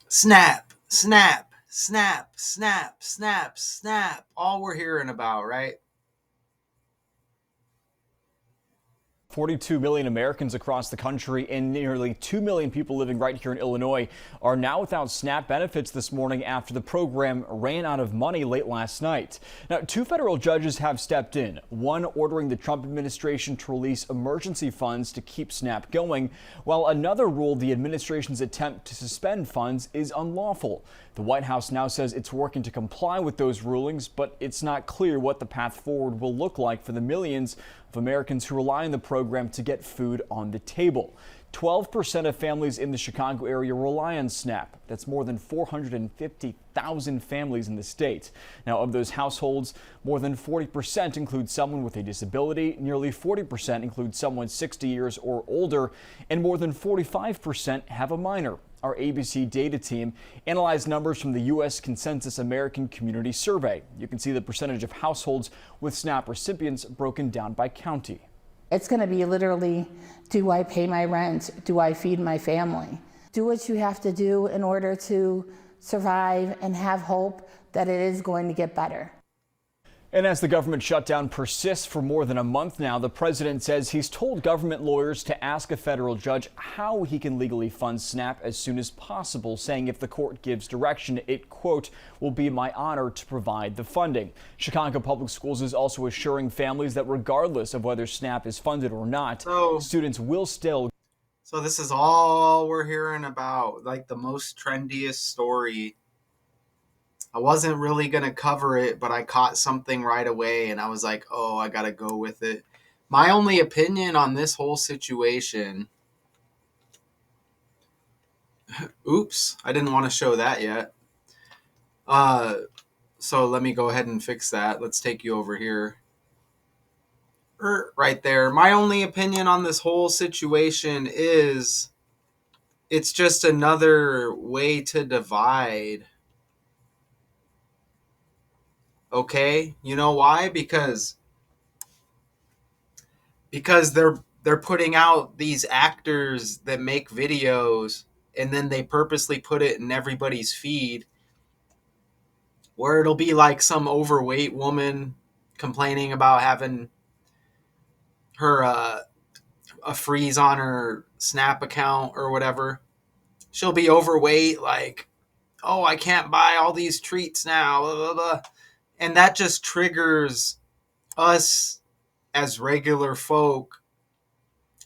Snap, snap, snap, snap, snap, snap. All we're hearing about, right? 42 million Americans across the country and nearly 2 million people living right here in Illinois are now without SNAP benefits this morning after the program ran out of money late last night. Now, two federal judges have stepped in, one ordering the Trump administration to release emergency funds to keep SNAP going, while another ruled the administration's attempt to suspend funds is unlawful. The White House now says it's working to comply with those rulings, but it's not clear what the path forward will look like for the millions of Americans who rely on the program to get food on the table. 12% of families in the Chicago area rely on SNAP. That's more than 450,000 families in the state. Now, of those households, more than 40% include someone with a disability, nearly 40% include someone 60 years or older, and more than 45% have a minor. Our ABC data team analyzed numbers from the U.S. Consensus American Community Survey. You can see the percentage of households with SNAP recipients broken down by county. It's going to be literally, do I pay my rent? Do I feed my family? Do what you have to do in order to survive and have hope that it is going to get better. And as the government shutdown persists for more than a month now, the president says he's told government lawyers to ask a federal judge how he can legally fund SNAP as soon as possible, saying if the court gives direction, it, quote, will be my honor to provide the funding. Chicago Public Schools is also assuring families that regardless of whether SNAP is funded or not, students will still. So this is all we're hearing about, like the most trendiest story. I wasn't really going to cover it, but I caught something right away and I was like, oh, I got to go with it. My only opinion on this whole situation. Oops, I didn't want to show that yet. So let me go ahead and fix that. Let's take you over here. Right there. My only opinion on this whole situation is it's just another way to divide. Okay? You know why? Because they're putting out these actors that make videos and then they purposely put it in everybody's feed where it'll be like some overweight woman complaining about having her a freeze on her Snap account or whatever. She'll be overweight, like, oh, I can't buy all these treats now, blah, blah, blah. And that just triggers us as regular folk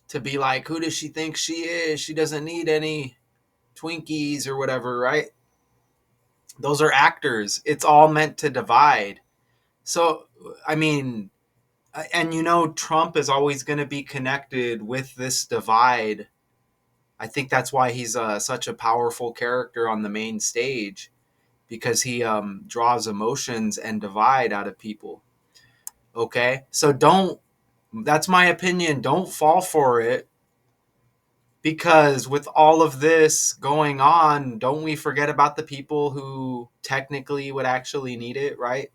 to be like, who does she think she is? She doesn't need any Twinkies or whatever, right? Those are actors. It's all meant to divide. So, I mean, and you know, Trump is always going to be connected with this divide. I think that's why he's such a powerful character on the main stage, because he draws emotions and divide out of people. Okay? So that's my opinion. Don't fall for it, because with all of this going on, don't we forget about the people who technically would actually need it, right?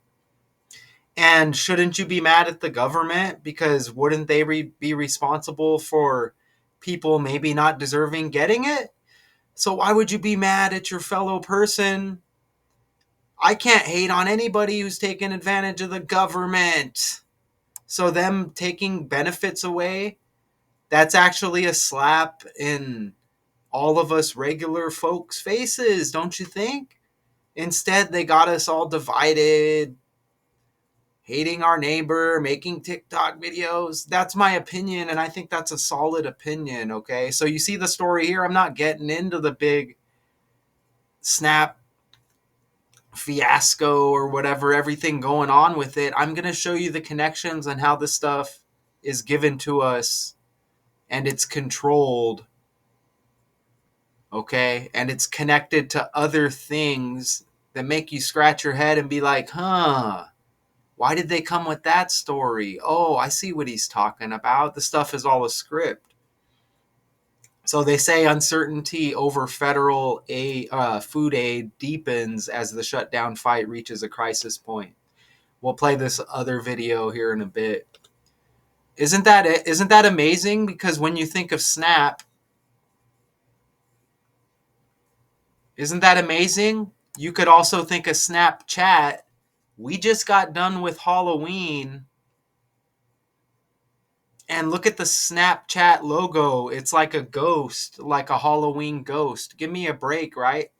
And shouldn't you be mad at the government? Because wouldn't they be responsible for people maybe not deserving getting it? So why would you be mad at your fellow person? I can't hate on anybody who's taking advantage of the government. So them taking benefits away, that's actually a slap in all of us regular folks' faces, don't you think? Instead, they got us all divided, hating our neighbor, making TikTok videos. That's my opinion, and I think that's a solid opinion, okay? So you see the story here. I'm not getting into the big Snap fiasco or whatever, everything going on with it. I'm going to show you the connections and how this stuff is given to us and it's controlled, okay? And it's connected to other things that make you scratch your head and be like, huh, why did they come with that story? Oh, I see what he's talking about. The stuff is all a script. So they say uncertainty over federal food aid deepens as the shutdown fight reaches a crisis point. We'll play this other video here in a bit. Isn't that it? Isn't that amazing? Because when you think of SNAP, Isn't that amazing? You could also think of Snapchat. We just got done with Halloween. And look at the Snapchat logo. It's like a ghost, like a Halloween ghost. Give me a break, right?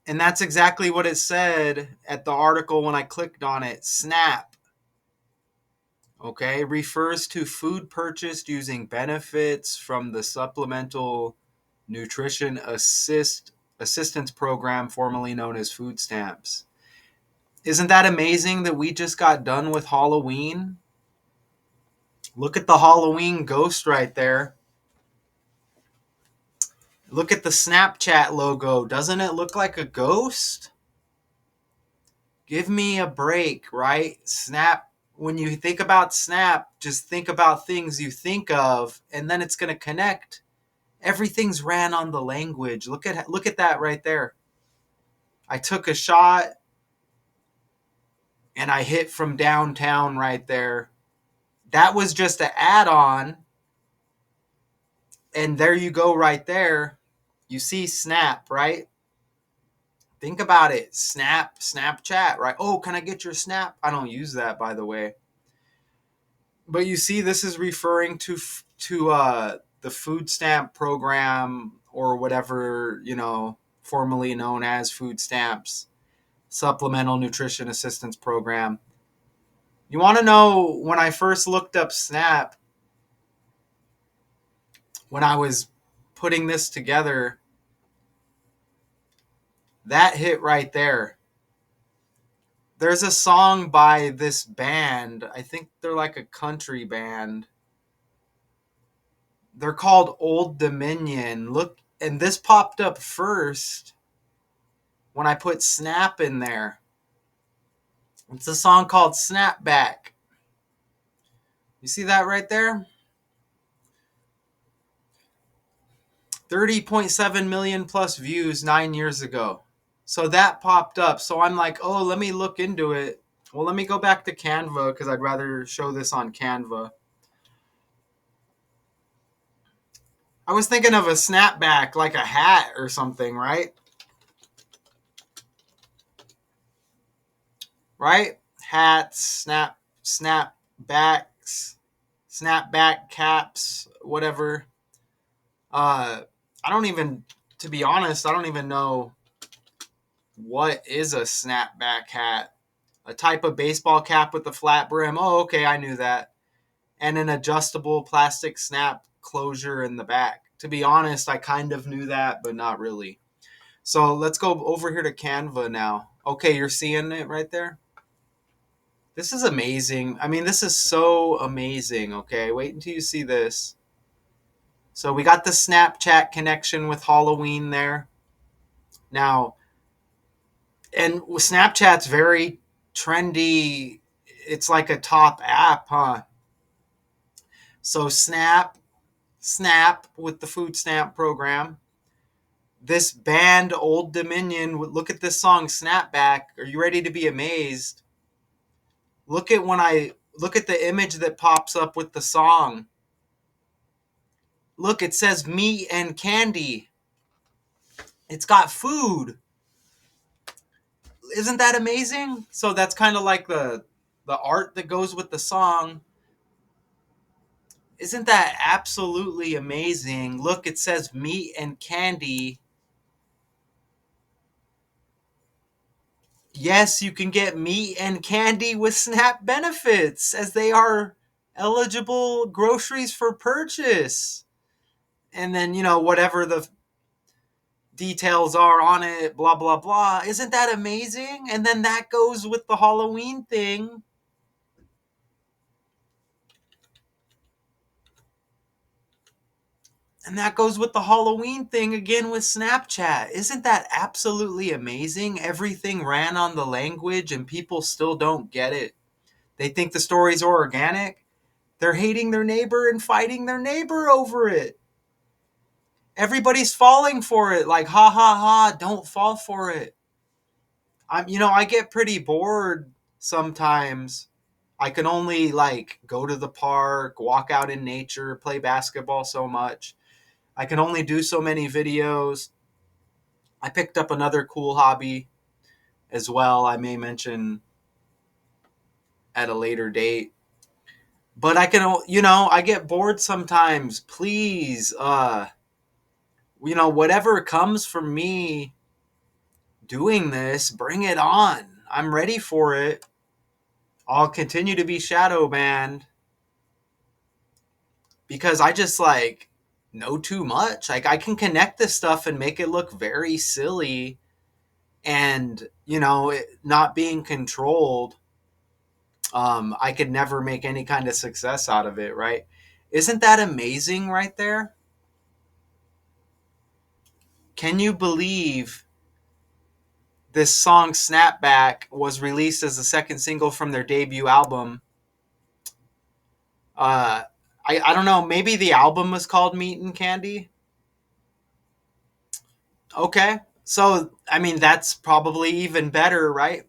And that's exactly what it said at the article when I clicked on it. SNAP, okay, refers to food purchased using benefits from the Supplemental Nutrition Assistance Program, formerly known as food stamps. Isn't that amazing that we just got done with Halloween? Look at the Halloween ghost right there. Look at the Snapchat logo. Doesn't it look like a ghost? Give me a break, right? Snap. When you think about Snap, just think about things you think of, and then it's going to connect. Everything's ran on the language. Look at that right there. I took a shot and I hit from downtown right there. That was just an add-on, and there you go right there. You see Snap, right? Think about it. Snapchat, right? Oh, can I get your Snap? I don't use that, by the way. But you see, this is referring to the food stamp program, or whatever, formerly known as food stamps, supplemental nutrition assistance program. You want to know, when I first looked up SNAP, when I was putting this together, that hit right there. There's a song by this band. I think they're like a country band. They're called Old Dominion. Look, and this popped up first when I put Snap in there. It's a song called Snapback. You see that right there? 30.7 million plus views 9 years ago. So that popped up. So I'm like, oh, let me look into it. Well, let me go back to Canva because I'd rather show this on Canva. I was thinking of a snapback, like a hat or something, right? Right? Hats, snapbacks, snapback caps, whatever. I don't even, to be honest, I don't even know what is a snapback hat. A type of baseball cap with a flat brim. Oh, okay, I knew that. And an adjustable plastic snap closure in the back. To be honest, I kind of knew that, but not really. So let's go over here to Canva now. Okay, you're seeing it right there? This is amazing. I mean, this is so amazing, okay? Wait until you see this. So we got the Snapchat connection with Halloween there. Now, and Snapchat's very trendy. It's like a top app, huh? So Snap with the food stamp program. This band, Old Dominion, look at this song, Snapback. Are you ready to be amazed? Look at the image that pops up with the song. Look, it says meat and candy. It's got food. Isn't that amazing? So that's kind of like the art that goes with the song. Isn't that absolutely amazing? Look, it says meat and candy. Yes, you can get meat and candy with SNAP benefits, as they are eligible groceries for purchase. And then, whatever the details are on it, blah, blah, blah. Isn't that amazing? And then that goes with the Halloween thing. And that goes with the Halloween thing again with Snapchat. Isn't that absolutely amazing? Everything ran on the language and people still don't get it. They think the stories are organic. They're hating their neighbor and fighting their neighbor over it. Everybody's falling for it. Like, ha ha ha, don't fall for it. I get pretty bored sometimes. I can only go to the park, walk out in nature, play basketball so much. I can only do so many videos. I picked up another cool hobby as well. I may mention at a later date. But I can, I get bored sometimes. Please, whatever comes from me doing this, bring it on. I'm ready for it. I'll continue to be shadow banned because I just like know too much. Like I can connect this stuff and make it look very silly and, it not being controlled. I could never make any kind of success out of it, right? Isn't that amazing right there? Can you believe this song Snapback was released as the second single from their debut album? Uh, I don't know. Maybe the album was called Meat and Candy. Okay. So, I mean, that's probably even better, right?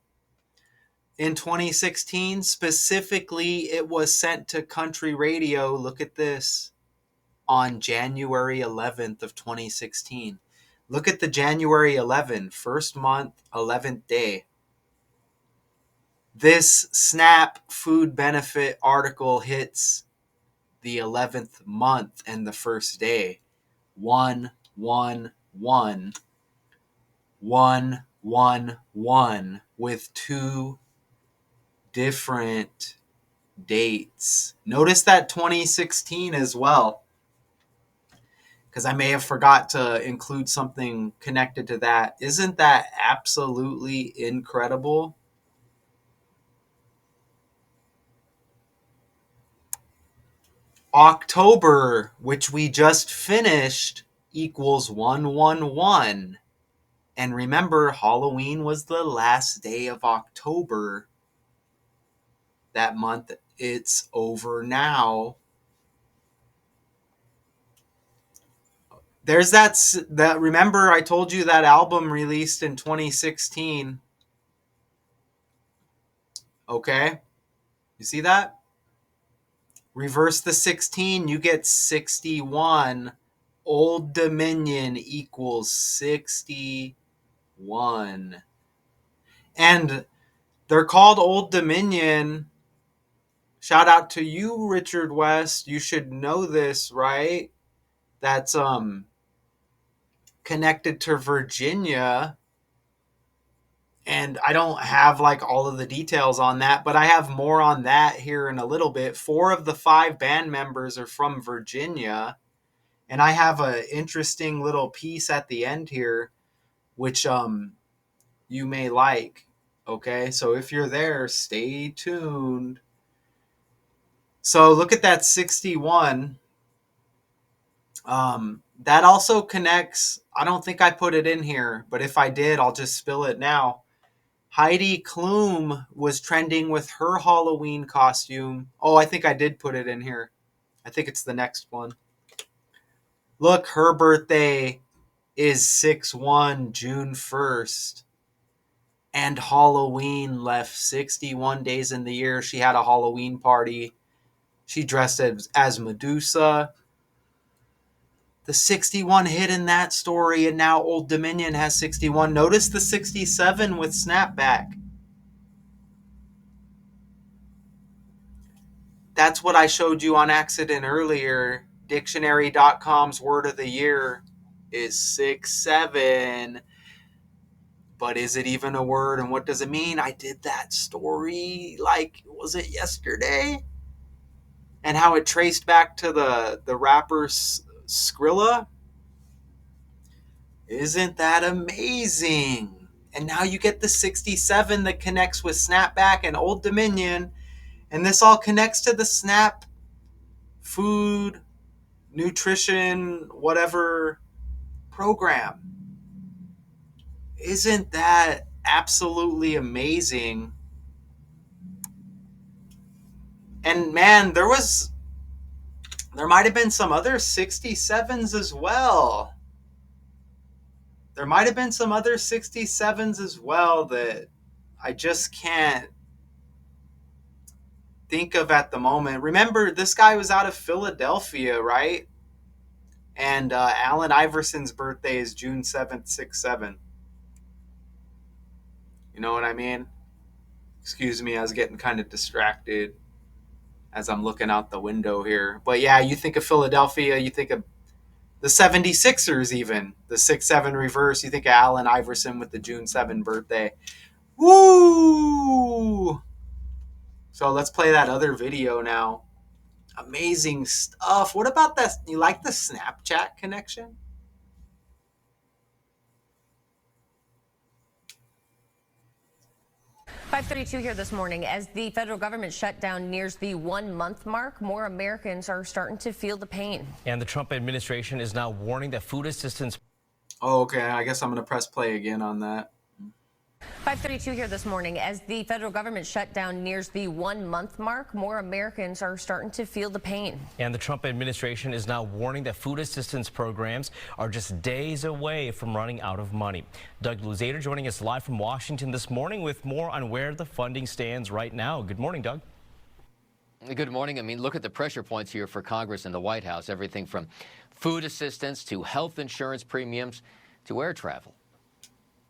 In 2016, specifically, it was sent to country radio. Look at this. On January 11th of 2016. Look at the January 11th, first month, 11th day. This SNAP food benefit article hits the 11th month and the first day. 111 111 with two different dates. Notice that 2016 as well, because I may have forgot to include something connected to that. Isn't that absolutely incredible? October, which we just finished, equals 111. And remember, Halloween was the last day of October that month. It's over now. There's that remember I told you that album released in 2016. Okay? You see that? Reverse the 16, you get 61. Old Dominion equals 61. And they're called Old Dominion. Shout out to you, Richard West. You should know this, right? That's connected to Virginia. And I don't have like all of the details on that, but I have more on that here in a little bit. 4 of the 5 band members are from Virginia. And I have an interesting little piece at the end here, which you may like. Okay, so if you're there, stay tuned. So look at that 61. That also connects. I don't think I put it in here, but if I did, I'll just spill it now. Heidi Klum was trending with her Halloween costume. Oh, I think I did put it in here. I think it's the next one. Look, her birthday is 6/1, June 1st. And Halloween left 61 days in the year. She had a Halloween party. She dressed as Medusa. The 61 hit in that story, and now Old Dominion has 61. Notice the 67 with Snapback. That's what I showed you on accident earlier. Dictionary.com's word of the year is 6-7. But is it even a word, and what does it mean? I did that story, like, was it yesterday? And how it traced back to the rapper Skrilla. Isn't that amazing? And now you get the 67 that connects with Snapback and Old Dominion. And this all connects to the Snap food, nutrition, whatever program. Isn't that absolutely amazing? And man, there might have been some other 67s as well. There might have been some other 67s as well that I just can't think of at the moment. Remember, this guy was out of Philadelphia, right? And Allen Iverson's birthday is June 7th, 6-7. You know what I mean? Excuse me, I was getting kind of distracted as I'm looking out the window here. But yeah, you think of Philadelphia, you think of the 76ers, even the 6-7 reverse. You think of Allen Iverson with the June 7 birthday. Woo! So let's play that other video now. Amazing stuff. What about that? You like the Snapchat connection? 5:32 here this morning. As the federal government shutdown nears the 1-month mark, more Americans are starting to feel the pain. And the Trump administration is now warning that food assistance. Oh, okay. I guess I'm going to press play again on that. 5:32 here this morning. As the federal government shutdown nears the 1-month mark, more Americans are starting to feel the pain. And the Trump administration is now warning that food assistance programs are just days away from running out of money. Doug Luzader joining us live from Washington this morning with more on where the funding stands right now. Good morning, Doug. Good morning. I mean, look at the pressure points here for Congress and the White House. Everything from food assistance to health insurance premiums to air travel.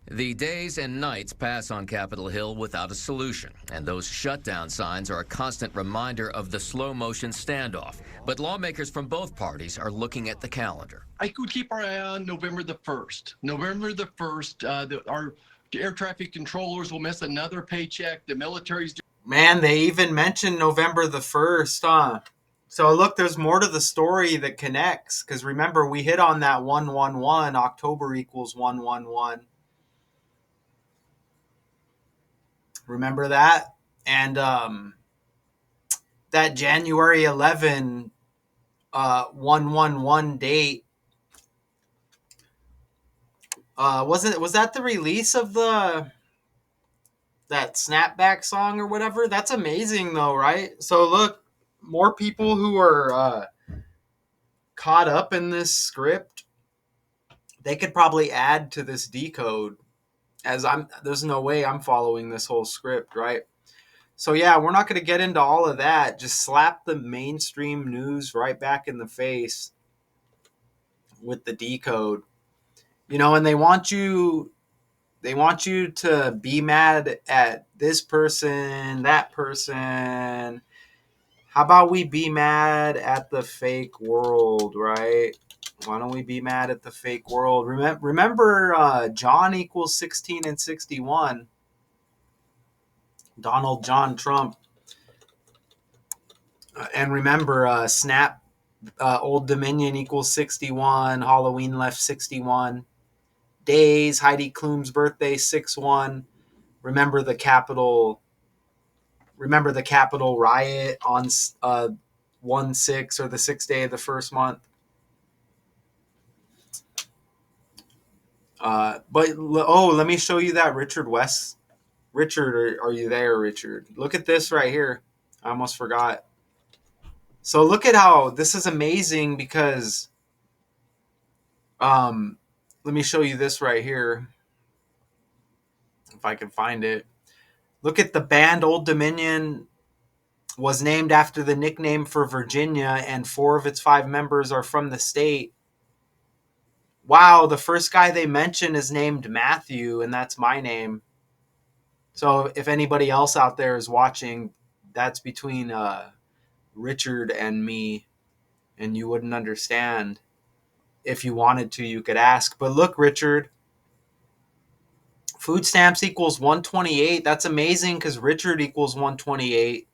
The days and nights pass on Capitol Hill without a solution, and those shutdown signs are a constant reminder of the slow-motion standoff. But lawmakers from both parties are looking at the calendar. I could keep our eye on November the 1st. November the 1st, our air traffic controllers will miss another paycheck. The military's... Man, they even mentioned November the 1st, huh? So look, there's more to the story that connects, because remember, we hit on that 111, October equals 111. Remember that? And that January 11 111 date, was that the release of that snapback song or whatever? That's amazing though, right? So look, more people who are caught up in this script, they could probably add to this decode. There's no way I'm following this whole script, right? So yeah, we're not going to get into all of that. Just slap the mainstream news right back in the face with the decode. You know, and they want you to be mad at this person, that person. How about we be mad at the fake world, right? Why don't we be mad at the fake world? Remember John equals 16 and 61. Donald John Trump. And remember, Snap, Old Dominion equals 61. Halloween left 61. Days, Heidi Klum's birthday 6-1. Remember the Capitol riot on 1/6 or the 6th day of the first month. Let me show you that Richard West. Richard, are you there, Richard? Look at this right here. I almost forgot. So look at how this is amazing because let me show you this right here. If I can find it. Look at the band Old Dominion was named after the nickname for Virginia, and 4 of its 5 members are from the state. Wow, the first guy they mention is named Matthew, and that's my name. So if anybody else out there is watching, that's between Richard and me, and you wouldn't understand. If you wanted to, you could ask. But look, Richard, food stamps equals 128. That's amazing because Richard equals 128.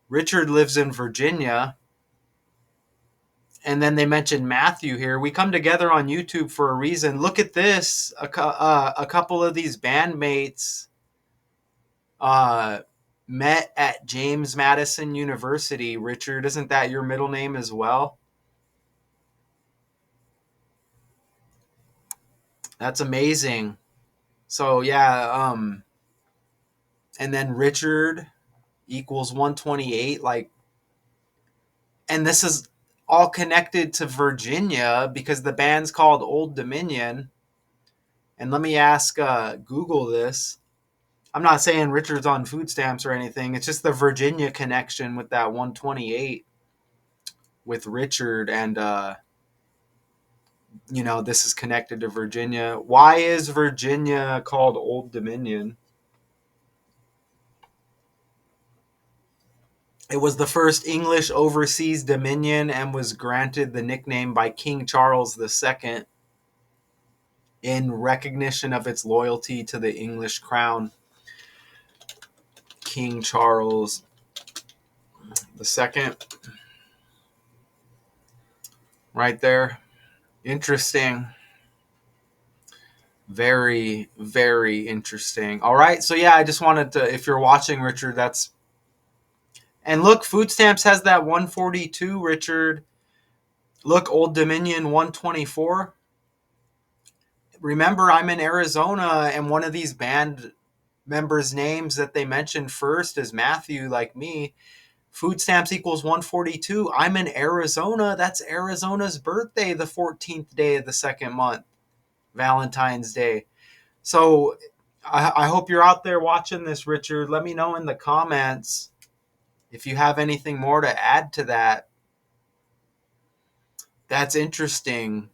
Richard lives in Virginia. And then they mentioned Matthew here. We come together on YouTube for a reason. Look at this. A couple of these bandmates met at James Madison University. Richard, isn't that your middle name as well? That's amazing. So yeah, and then Richard equals 128. And this is all connected to Virginia because the band's called Old Dominion. And let me ask Google this. I'm not saying Richard's on food stamps or anything. It's just the Virginia connection with that 128 with Richard. And, this is connected to Virginia. Why is Virginia called Old Dominion? It was the first English overseas dominion and was granted the nickname by King Charles II in recognition of its loyalty to the English crown. King Charles II, right there. Interesting. Very, very interesting. All right. So, yeah, I just wanted to, if you're watching, Richard, that's. And look, Food Stamps has that 142, Richard. Look, Old Dominion 124. Remember, I'm in Arizona, and one of these band members' names that they mentioned first is Matthew, like me. Food Stamps equals 142. I'm in Arizona. That's Arizona's birthday, the 14th day of the second month, Valentine's Day. So I hope you're out there watching this, Richard. Let me know in the comments if you have anything more to add to that. That's interesting.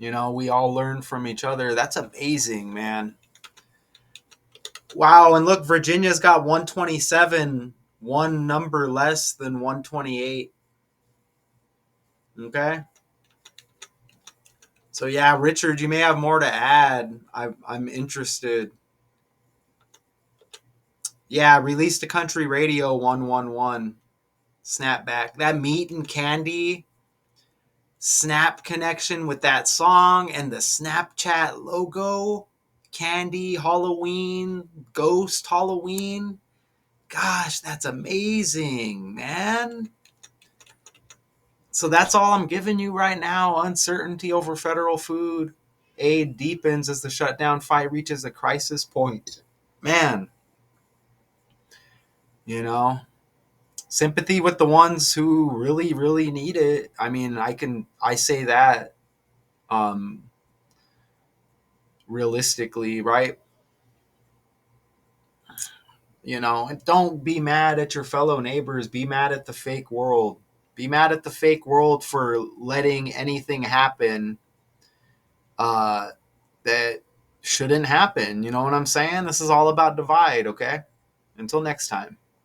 You know, we all learn from each other. That's amazing, man. Wow, and look, Virginia's got 127, one number less than 128. Okay? So yeah, Richard, you may have more to add. I'm interested. Yeah, release to country radio 111. Snapback. That meat and candy snap connection with that song and the Snapchat logo. Candy, Halloween, Ghost Halloween. Gosh, that's amazing, man. So that's all I'm giving you right now. Uncertainty over federal food aid deepens as the shutdown fight reaches a crisis point. Man, you know, sympathy with the ones who really, really need it. I mean, I say that um, realistically, right? You know, and don't be mad at your fellow neighbors. Be mad at the fake world. Be mad at the fake world for letting anything happen uh, that shouldn't happen. You know what I'm saying? This is all about divide, okay? Until next time.